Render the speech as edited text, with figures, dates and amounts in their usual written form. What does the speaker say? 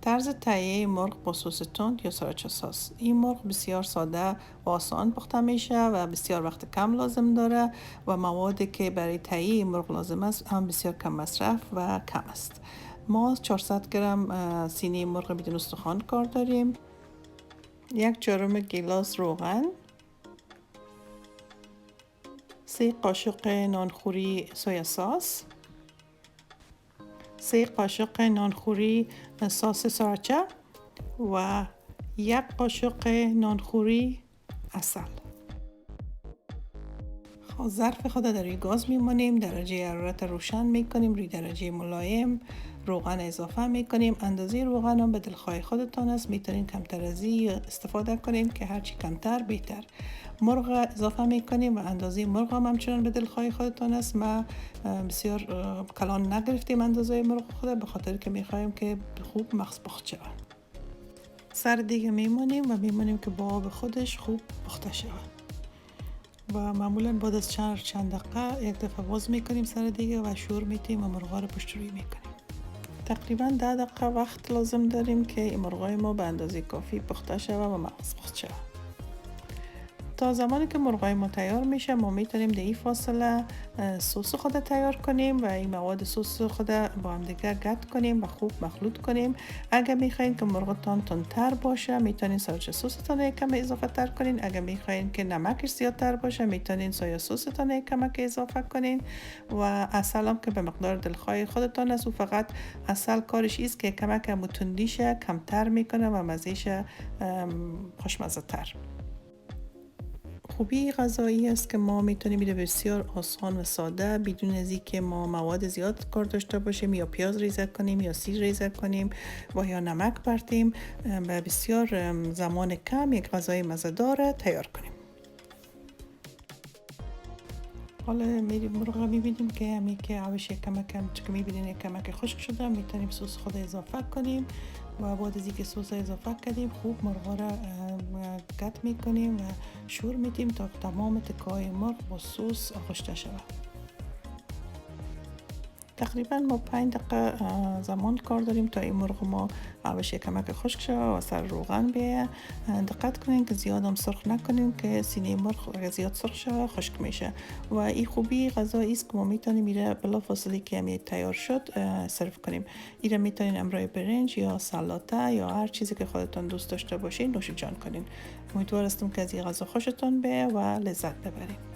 طرز تهیه مرغ با سس تند یا سرچه ساس. این مرغ بسیار ساده و آسان پخته میشه و بسیار وقت کم لازم داره و موادی که برای تهیه مرغ لازم است هم بسیار کم مصرف و کم است. ما 400 گرم سینی مرغ بدون استخوان کار داریم. 1/4 گیلاس روغن، 3 قاشق نانخوری سویا ساس، 3 قاشق نانخوری سس سرچه و 1 قاشق نانخوری عسل. ظرف خود در روی گاز میمانیم، درجه حرارت روشن میکنیم، روی درجه ملایم روغن اضافه میکنیم. اندازه روغن هم به دلخواه خودتان است، میتونین کمتر از این استفاده کنین که هرچی کمتر بهتر. مرغ اضافه میکنیم و اندازه مرغ هم همچنان به دلخواه خودتان است. ما بسیار کلان نگرفتیم اندازه مرغ خود، به خاطر که میخوایم که خوب مغز پخته شود. سر دیگه میمونیم و میمونیم که با آب خودش خوب پخته شود و معمولا بعد از چند دقیقه یک دفعه باز میکنیم سر دیگه و شور میتیم و مرغا رو پشت روی میکنیم. تقریبا 10 دقیقه وقت لازم داریم که این مرغای ما به اندازه کافی پخته شود و مغز پخته شود. تا زمانی که مرغای ما تیار میشه ما میتونیم در این فاصله سس خود تیار کنیم و این مواد سس خود با هم دیگه گرد کنیم و خوب مخلوط کنیم. اگر میخواین که مرغتان تندتر باشه میتونین سرچه سستان یکم اضافه تر کنین. اگر میخواین که نمکش زیادتر باشه میتونین سویا سستان یکم اضافه کنین و عسل هم که به مقدار دلخواه خودتان است. و فقط عسل کارش است که کمک متندیشه کمتر میکنه و مزهش خوشمزه تر. خوبی غذایی است که ما میتونیم میره بسیار آسان و ساده بدون از اینکه ما مواد زیاد کار داشته باشیم یا پیاز ریزه کنیم یا سیر ریزه کنیم و یا نمک برتیم، به بسیار زمان کم یک غذای مزه‌دار تیار کنیم. حالا میریم مرغ میبینیم که همی که آبش کم چون میبینیم کم خشک شده، میتونیم سس خود اضافه کنیم و بعد از اینکه سس اضافه کردیم خوب مرغ را قطع میکنیم و شور میدیم تا تمام تکه‌های مرغ با سس آغشته شود. تقریبا ما 5 دقیقه زمان کار داریم تا این مرغ ما آبش کمک خشک شود و سر روغن بیه. دقت کنین که زیاد هم سرخ نکنین که سینه مرغ اگه زیاد سرخ شود خشک میشه و این خوبی غذایی است که ما میتونیم میره بلافاصله که همی تیار شد سرو کنیم. ایره میتونین امرای برنج یا سلاته یا هر چیزی که خودتون دوست داشته باشین نوش جان کنین. امیدوار هستم که از این غذا خوشتون بیه و لذت ببرین.